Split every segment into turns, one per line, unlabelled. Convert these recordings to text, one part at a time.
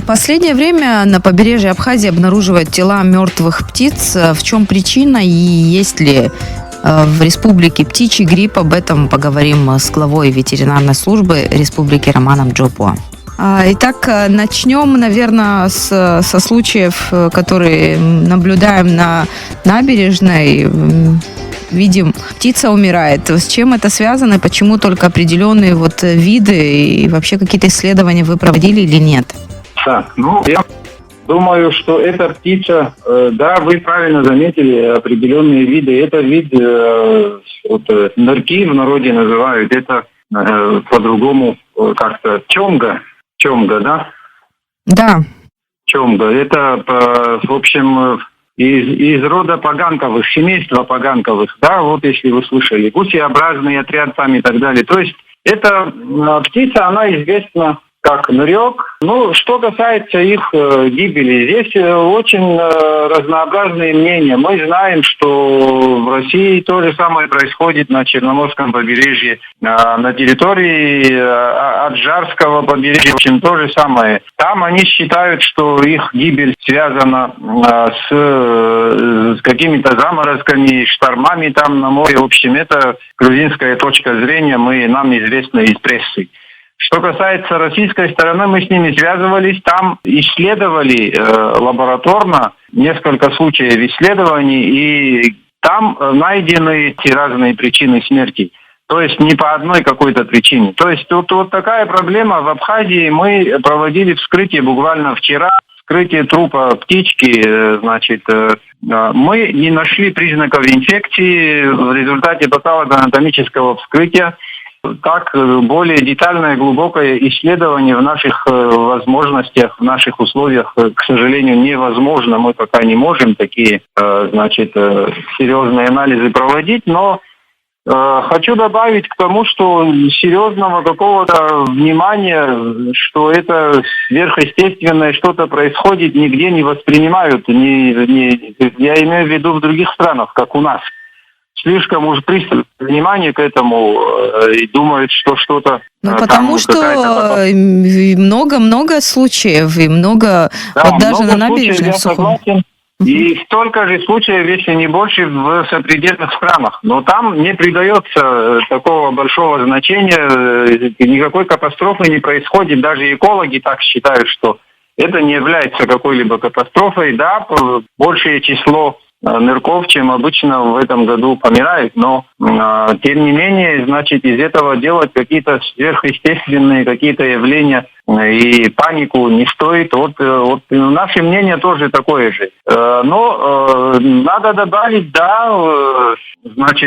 Последнее время на побережье Абхазии обнаруживают тела мертвых птиц. В чем причина и есть ли в республике птичий грипп? Об этом поговорим с главой ветеринарной службы республики Романом Джопуа. Итак, начнем, наверное, со случаев, которые наблюдаем на набережной. Видим, птица умирает. С чем это связано? Почему только определенные виды? И вообще какие-то исследования вы проводили или нет?
Так, я думаю, что эта птица, да, вы правильно заметили, определенные виды. Это вид, нырки в народе называют, это по-другому как-то чомга, да?
Да.
Чомга. Это, в общем, из рода поганковых, семейства поганковых, да, вот если вы слышали, гусеобразный отряд там и так далее. То есть эта птица, она известна как нырек. Что касается их гибели, здесь очень разнообразные мнения. Мы знаем, что в России то же самое происходит на Черноморском побережье, на территории Аджарского побережья, в общем, то же самое. Там они считают, что их гибель связана с какими-то заморозками, штормами там на море. В общем, это грузинская точка зрения, нам известна из прессы. Что касается российской стороны, мы с ними связывались, там исследовали лабораторно несколько случаев исследований, и там найдены те разные причины смерти. То есть не по одной какой-то причине. То есть вот такая проблема. В Абхазии мы проводили вскрытие буквально вчера, вскрытие трупа птички, мы не нашли признаков инфекции в результате патологоанатомического вскрытия. Так, более детальное, глубокое исследование в наших возможностях, в наших условиях, к сожалению, невозможно. Мы пока не можем такие, серьезные анализы проводить, но хочу добавить к тому, что серьезного какого-то внимания, что это сверхъестественное что-то происходит, нигде не воспринимают. Я имею в виду в других странах, как у нас. Слишком уж пристальное внимание к этому и думают, что что-то...
потому что много случаев и много, даже на набережной в Сухом.
И столько же случаев, если не больше, в сопредельных странах. Но там не придается такого большого значения, никакой катастрофы не происходит. Даже экологи так считают, что это не является какой-либо катастрофой. Да, большее число нырков, чем обычно в этом году помирает, но тем не менее, из этого делать какие-то сверхъестественные какие-то явления и панику не стоит. Наше мнение тоже такое же. Но надо добавить,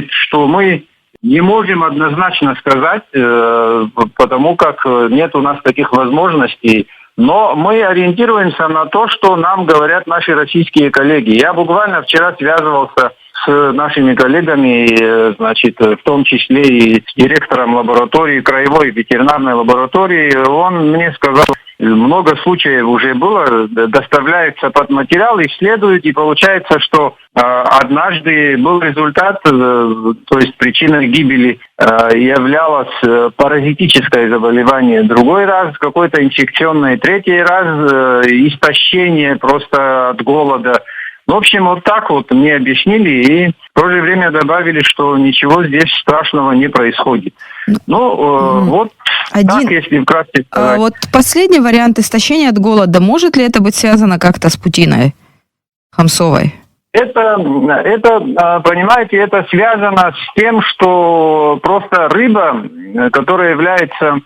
что мы не можем однозначно сказать, потому как нет у нас таких возможностей. Но мы ориентируемся на то, что нам говорят наши российские коллеги. Я буквально вчера связывался с нашими коллегами, в том числе и с директором лаборатории, краевой ветеринарной лаборатории. Он мне сказал, много случаев уже было, доставляется под материал, исследуют, и получается, что однажды был результат, то есть причиной гибели являлось паразитическое заболевание, другой раз какое-то инфекционное, третий раз истощение просто от голода. В общем, вот так мне объяснили и в то же время добавили, что ничего здесь страшного не происходит. Так, если вкратце сказать.
Последний вариант истощения от голода, может ли это быть связано как-то с путиной хамсовой?
Это, понимаете, это связано с тем, что просто рыба, которая является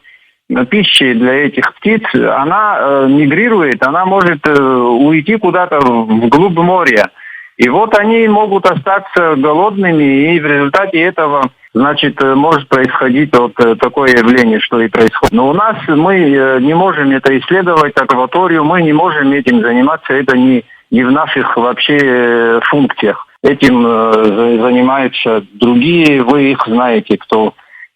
пищей для этих птиц, она мигрирует, она может уйти куда-то вглубь моря. И они могут остаться голодными, и в результате этого, может происходить такое явление, что и происходит. Но у нас мы не можем это исследовать, акваторию, мы не можем этим заниматься, это не в наших вообще функциях. Этим занимаются другие, вы их знаете,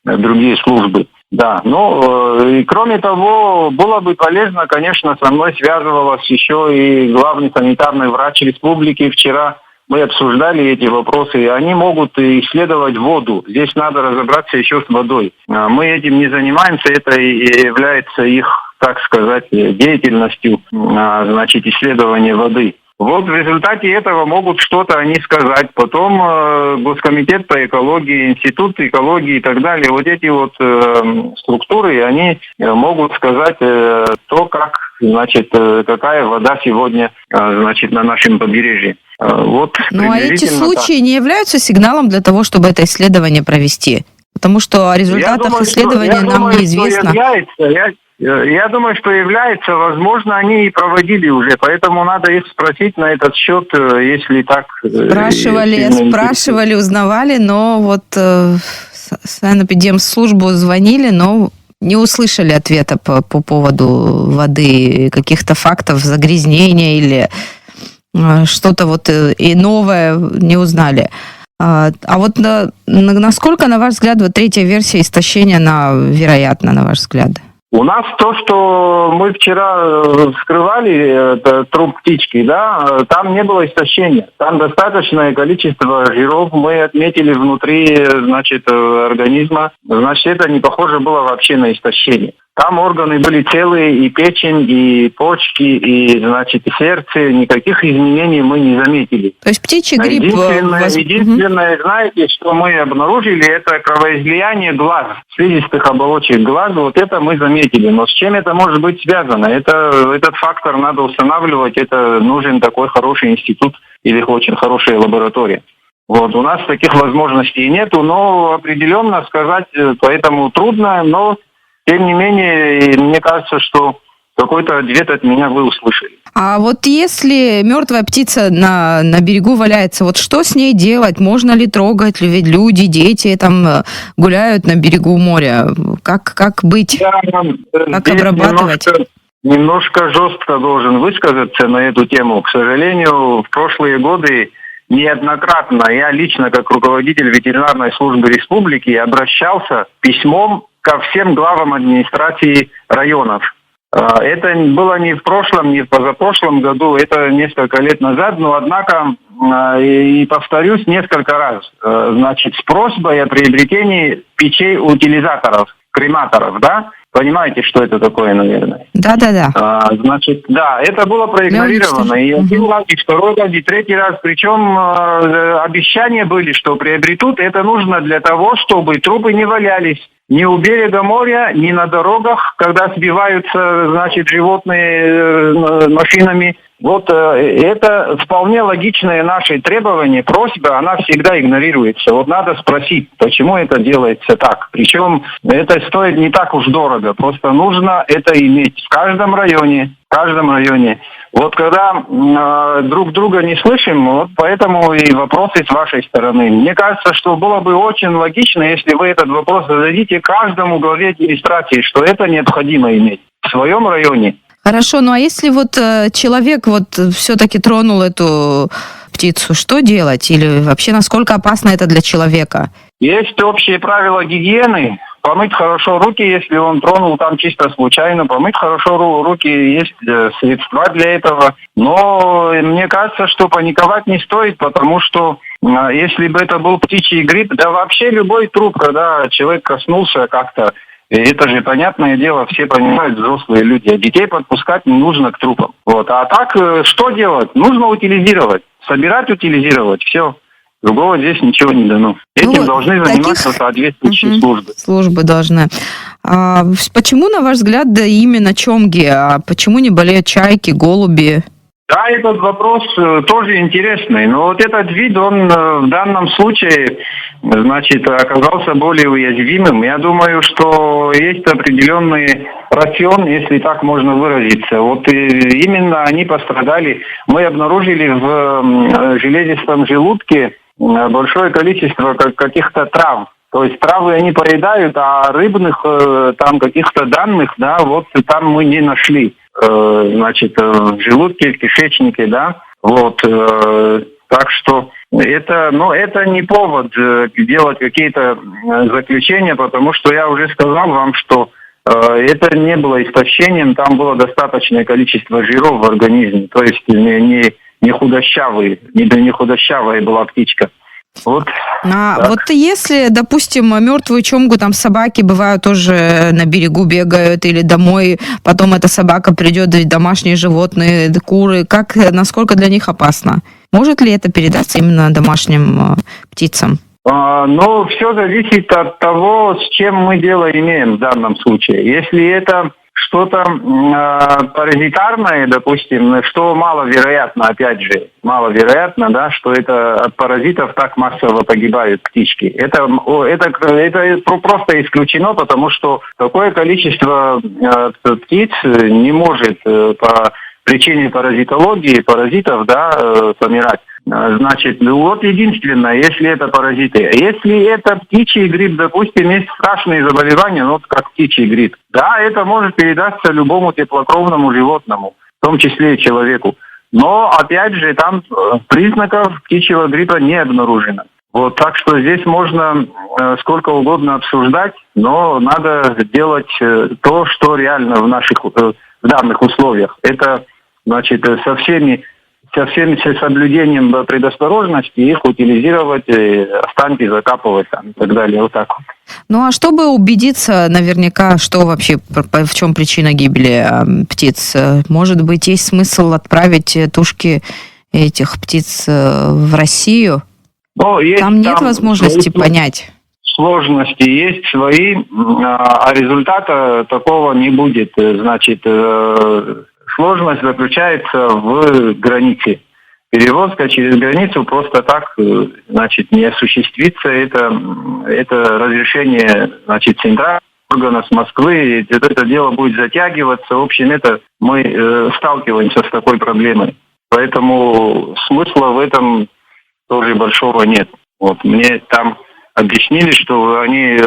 другие службы. Да, и кроме того, было бы полезно, конечно, со мной связывалась еще и главный санитарный врач республики. Вчера мы обсуждали эти вопросы, и они могут исследовать воду. Здесь надо разобраться еще с водой. Мы этим не занимаемся, это и является их так сказать, деятельностью, значит, исследования воды. Вот в результате этого могут что-то они сказать. Потом Госкомитет по экологии, Институт экологии и так далее. Вот эти вот структуры, они могут сказать то, как, значит, какая вода сегодня, значит, на нашем побережье. Вот.
Ну а эти случаи не являются сигналом для того, чтобы это исследование провести? Потому что о результатах исследования нам неизвестно.
Я думаю, что является, возможно, они и проводили уже, поэтому надо их спросить на этот счет, если так.
Спрашивали, узнавали, но вот в санэпидемслужбу звонили, но не услышали ответа по поводу воды, каких-то фактов загрязнения или что-то вот и новое не узнали. А вот насколько, на ваш взгляд, вот третья версия истощения, она вероятна, на ваш взгляд?
У нас то, что мы вчера вскрывали труп птички, да, там не было истощения. Там достаточное количество жиров мы отметили внутри, значит, организма. Значит, это не похоже было вообще на истощение. Там органы были целые, и печень, и почки, и, значит, и сердце. Никаких изменений мы не заметили.
То есть птичий грипп...
Единственное, знаете, что мы обнаружили, это кровоизлияние глаз, слизистых оболочек глаз. Вот это мы заметили. Но с чем это может быть связано? Этот фактор надо устанавливать. Это нужен такой хороший институт или очень хорошая лаборатория. Вот, у нас таких возможностей нету, но определенно сказать, поэтому трудно, но... Тем не менее, мне кажется, что какой-то ответ от меня вы услышали.
А вот если мертвая птица на берегу валяется, вот что с ней делать? Можно ли трогать? Ведь люди, дети там гуляют на берегу моря. Как быть? Как обрабатывать?
Немножко жестко должен высказаться на эту тему. К сожалению, в прошлые годы неоднократно я лично, как руководитель ветеринарной службы республики, обращался письмом ко всем главам администрации районов. Это было не в прошлом, не в позапрошлом году, это несколько лет назад, но однако, и повторюсь несколько раз, значит, с просьбой о приобретении печей-утилизаторов, крематоров, да? Понимаете, что это такое, наверное?
Да.
Значит, да, это было проигнорировано. И один раз, и второй раз, и третий раз. Причем обещания были, что приобретут. Это нужно для того, чтобы трупы не валялись ни у берега моря, ни на дорогах, когда сбиваются, значит, животные машинами. Вот это вполне логичное наше требование, просьба, она всегда игнорируется. Вот надо спросить, почему это делается так. Причем это стоит не так уж дорого, просто нужно это иметь в каждом районе. Вот когда друг друга не слышим, вот поэтому и вопросы с вашей стороны. Мне кажется, что было бы очень логично, если вы этот вопрос зададите каждому главе администрации, что это необходимо иметь в своем районе.
Хорошо, ну а если вот человек вот все-таки тронул эту птицу, что делать? Или вообще насколько опасно это для человека?
Есть общие правила гигиены. Помыть хорошо руки, если он тронул там чисто случайно. Помыть хорошо руки, есть средства для этого. Но мне кажется, что паниковать не стоит, потому что если бы это был птичий грипп, да вообще любой труп, когда человек коснулся как-то, это же понятное дело, все понимают, взрослые люди. А детей подпускать не нужно к трупам. Вот. А так, что делать? Нужно утилизировать. Собирать, утилизировать. Все. Другого здесь ничего не дано. Этим должны заниматься соответствующие службы.
Службы должны. А почему, на ваш взгляд, да именно чомги? А почему не болеют чайки, голуби?
Да, этот вопрос тоже интересный. Но вот этот вид, он в данном случае, значит, оказался более уязвимым. Я думаю, что есть определенный рацион, если так можно выразиться. Вот именно они пострадали. Мы обнаружили в железистом желудке большое количество каких-то трав. То есть травы они поедают, а рыбных там каких-то данных, да, вот там мы не нашли. Значит, в желудке, в кишечнике, да. Вот. Так что это не повод делать какие-то заключения, не что я уже сказал вам, что это не было истощением, там было достаточное количество жиров в организме. То есть не худощавая была птичка. Вот.
Вот если, допустим, мертвую чомгу, там собаки бывают тоже на берегу бегают или домой, потом эта собака придет, домашние животные, куры, насколько для них опасно? Может ли это передаться именно домашним птицам?
Но все зависит от того, с чем мы дело имеем в данном случае. Если это что-то паразитарное, допустим, что маловероятно, опять же, маловероятно, да, что это от паразитов так массово погибают птички. Это просто исключено, потому что такое количество птиц не может по причине паразитологии, паразитов, да, помирать. Значит, вот единственное, если это паразиты. Если это птичий грипп, допустим, есть страшные заболевания, вот как птичий грипп, да, это может передаться любому теплокровному животному, в том числе и человеку. Но, опять же, там признаков птичьего гриппа не обнаружено. Вот, так что здесь можно сколько угодно обсуждать, но надо делать то, что реально в данных условиях. Это, значит, со всеми соблюдением предосторожности их утилизировать, останки закапывать там, и так далее. Вот так вот.
Ну а чтобы убедиться наверняка, что вообще, в чем причина гибели птиц, может быть, есть смысл отправить тушки этих птиц в Россию? Там нет возможности понять.
Сложности есть свои, а результата такого не будет. Значит, сложность заключается в границе. Перевозка через границу просто так, значит, не осуществится. Это разрешение, значит, центрального органа с Москвы. Это дело будет затягиваться. В общем, мы сталкиваемся с такой проблемой. Поэтому смысла в этом тоже большого нет. Вот мне там объяснили, что они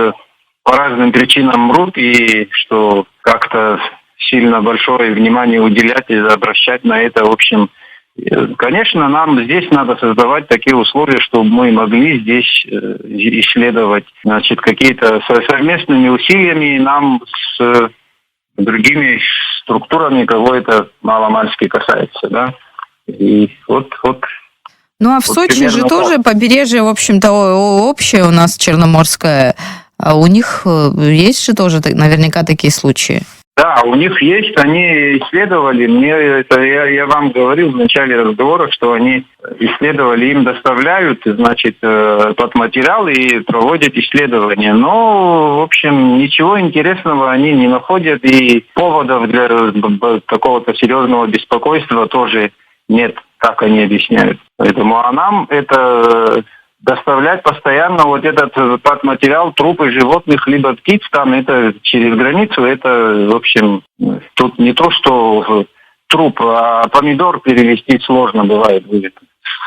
по разным причинам мрут и что как-то сильно большое внимание уделять и обращать на это. В общем, конечно, нам здесь надо создавать такие условия, чтобы мы могли здесь исследовать, значит, какие-то совместными усилиями нам с другими структурами, кого это маломальски касается, да. И вот.
Ну а в Сочи же тоже побережье, в общем-то, общее у нас черноморское. А у них есть же тоже наверняка такие случаи.
Да, у них есть, они исследовали, я вам говорил в начале разговора, что они исследовали, им доставляют, значит, тот материал и проводят исследования. Но, в общем, ничего интересного они не находят, и поводов для какого-то серьезного беспокойства тоже нет, как они объясняют. Поэтому, а нам это доставлять постоянно вот этот материал, трупы животных, либо птиц, там это через границу, это, в общем, тут не то, что труп, а помидор перевезти сложно бывает. Вы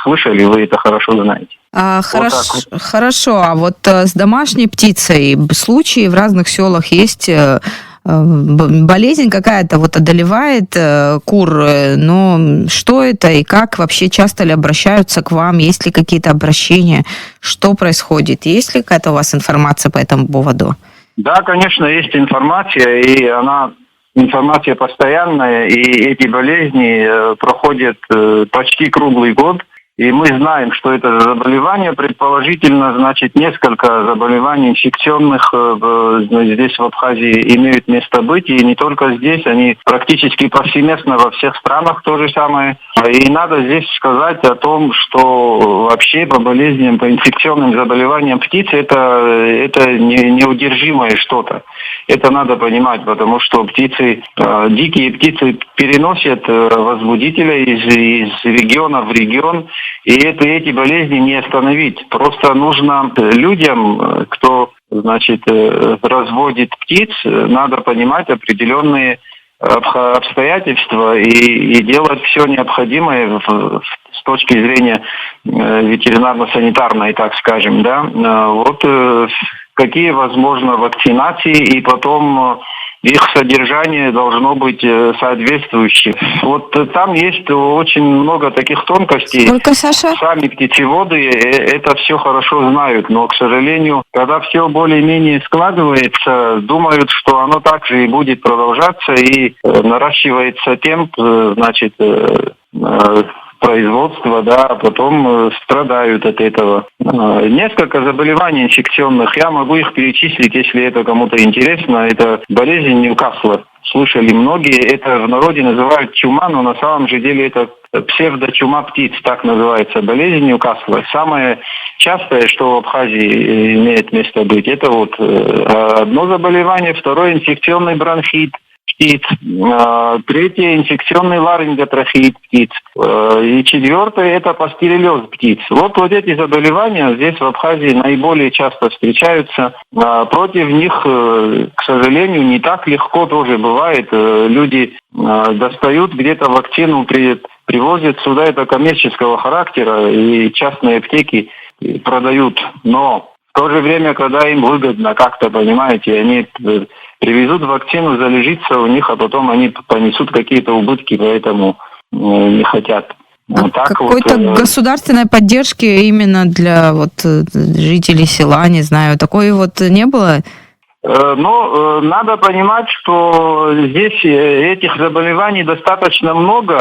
слышали, вы это хорошо знаете.
Хорошо, а вот с домашней птицей случаи в разных селах есть... Болезнь какая-то вот одолевает кур, но что это и как вообще, часто ли обращаются к вам, есть ли какие-то обращения, что происходит, есть ли какая-то у вас информация по этому поводу?
Да, конечно, есть информация, и информация постоянная, и эти болезни проходят почти круглый год. И мы знаем, что это заболевание, предположительно, значит, несколько заболеваний инфекционных здесь, в Абхазии, имеют место быть. И не только здесь, они практически повсеместно во всех странах то же самое. И надо здесь сказать о том, что вообще по болезням, по инфекционным заболеваниям птиц это неудержимое что-то. Это надо понимать, потому что дикие птицы переносят возбудителя из региона в регион. И эти болезни не остановить. Просто нужно людям, кто, значит, разводит птиц, надо понимать определенные обстоятельства и делать все необходимое с точки зрения ветеринарно-санитарной, так скажем, да. Вот какие возможны вакцинации, и потом их содержание должно быть соответствующим. Вот там есть очень много таких тонкостей.
Сколько, Саша?
Сами птицеводы это все хорошо знают, но, к сожалению, когда все более-менее складывается, думают, что оно так же и будет продолжаться, и наращивается темп, значит, производства, да, а потом страдают от этого. Несколько заболеваний инфекционных, я могу их перечислить, если это кому-то интересно. Это болезнь Ньюкасла. Слышали многие, это в народе называют чума, но на самом же деле это псевдочума птиц, так называется болезнь Ньюкасла. Самое частое, что в Абхазии имеет место быть, это вот одно заболевание, второе инфекционный бронхит птиц, третье инфекционный ларинготрахеит птиц, и четвертое это пастереллез птиц. Вот эти заболевания здесь в Абхазии наиболее часто встречаются. Против них, к сожалению, не так легко тоже бывает. Люди достают где-то вакцину, привозят сюда, это коммерческого характера, и частные аптеки продают. Но в то же время, когда им выгодно как-то, понимаете, они привезут вакцину, залежится у них, а потом они понесут какие-то убытки, поэтому не хотят.
Какой-то государственной поддержки именно для жителей села, не знаю, такой не было?
Но надо понимать, что здесь этих заболеваний достаточно много.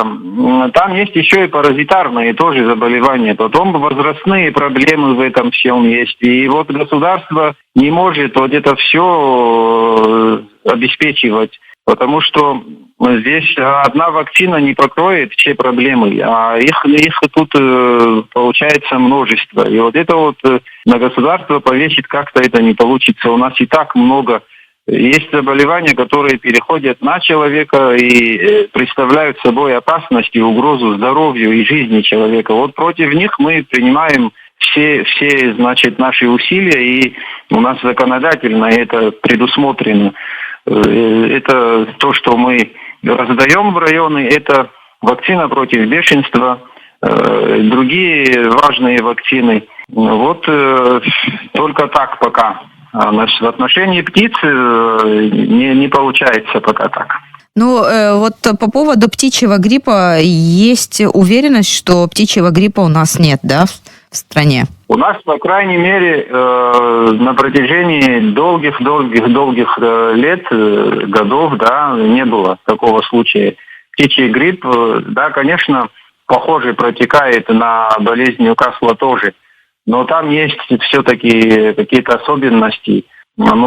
Там есть еще и паразитарные тоже заболевания. Потом возрастные проблемы в этом всем есть. И государство не может это все обеспечивать. Потому что здесь одна вакцина не покроет все проблемы, а их тут получается множество. И это на государство повесить как-то это не получится. У нас и так много. Есть заболевания, которые переходят на человека и представляют собой опасность и угрозу здоровью и жизни человека. Против них мы принимаем все наши усилия, и у нас законодательно это предусмотрено. Это то, что мы раздаем в районы, это вакцина против бешенства, другие важные вакцины. Только так пока. А в отношении птиц не получается пока так.
По поводу птичьего гриппа есть уверенность, что птичьего гриппа у нас нет, да, в стране?
У нас, по крайней мере, на протяжении долгих лет, годов, да, не было такого случая. Птичий грипп, да, конечно, похоже протекает на болезнь Ньюкасла тоже, но там есть все-таки какие-то особенности.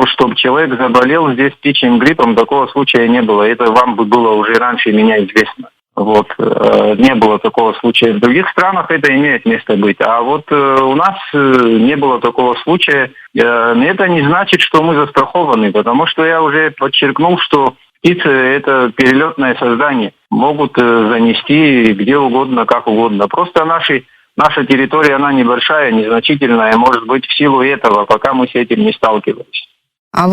Чтобы человек заболел здесь птичьим гриппом, такого случая не было. Это вам бы было уже раньше меня известно. Не было такого случая. В других странах это имеет место быть. А у нас не было такого случая. Это не значит, что мы застрахованы, потому что я уже подчеркнул, что птицы – это перелетное создание. Могут занести где угодно, как угодно. Просто наша территория, она небольшая, незначительная, может быть, в силу этого, пока мы с этим не сталкивались.
А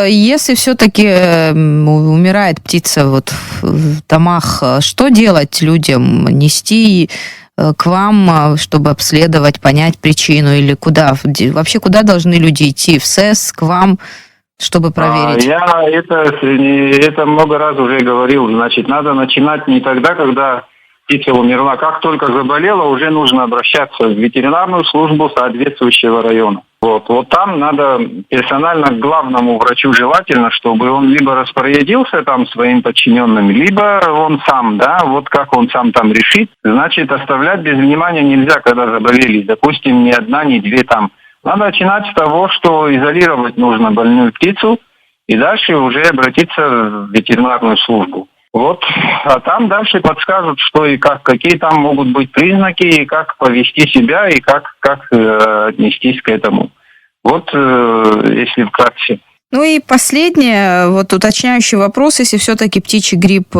если все-таки умирает птица в домах, что делать людям? Нести к вам, чтобы обследовать, понять причину, или куда? Вообще, куда должны люди идти? В СЭС, к вам, чтобы проверить?
Я это много раз уже говорил. Значит, надо начинать не тогда, когда птица умерла. Как только заболела, уже нужно обращаться в ветеринарную службу соответствующего района. Там надо персонально к главному врачу желательно, чтобы он либо распорядился там своим подчиненным, либо он сам, да, как он сам там решит. Значит, оставлять без внимания нельзя, когда заболели. Допустим, ни одна, ни две там. Надо начинать с того, что изолировать нужно больную птицу, и дальше уже обратиться в ветеринарную службу. А там дальше подскажут, что и как, какие там могут быть признаки, и как повести себя, и как отнестись к этому. Если вкратце.
И последнее, уточняющий вопрос, если все-таки птичий грипп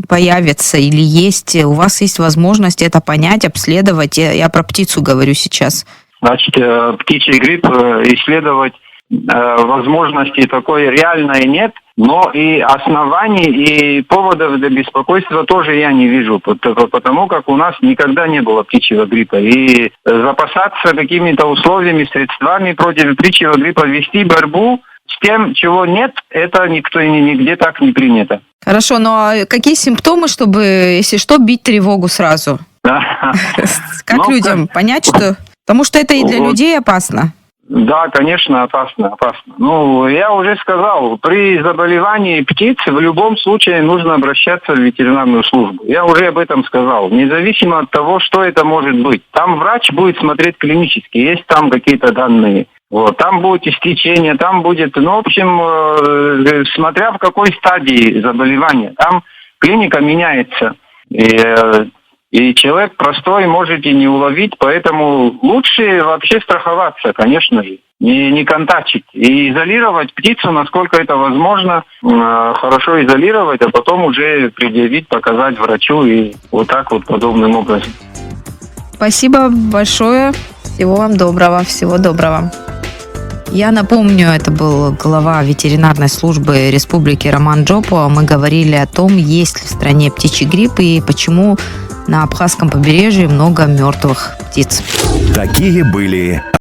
появится или есть, у вас есть возможность это понять, обследовать, я про птицу говорю сейчас.
Значит, птичий грипп исследовать возможности такой реальной нет, но и оснований, и поводов для беспокойства тоже я не вижу, потому как у нас никогда не было птичьего гриппа. И запасаться какими-то условиями, средствами против птичьего гриппа, вести борьбу с тем, чего нет, это нигде так не принято.
Хорошо, но какие симптомы, чтобы, если что, бить тревогу сразу? Как людям понять, что... Потому что это и для людей опасно.
Да, конечно, опасно. Ну, я уже сказал, при заболевании птиц в любом случае нужно обращаться в ветеринарную службу. Я уже об этом сказал. Независимо от того, что это может быть. Там врач будет смотреть клинически, есть там какие-то данные. Вот, там будет истечение, там будет, ну, в общем, смотря в какой стадии заболевания. Там клиника меняется. И человек простой может и не уловить, поэтому лучше вообще страховаться, конечно же, не контактить. И изолировать птицу, насколько это возможно, хорошо изолировать, а потом уже предъявить, показать врачу и вот так вот подобным образом.
Спасибо большое. Всего вам доброго. Всего доброго. Я напомню, это был глава ветеринарной службы Республики Роман Джопо. Мы говорили о том, есть ли в стране птичий грипп и почему на Абхазском побережье много мертвых птиц.
Такие были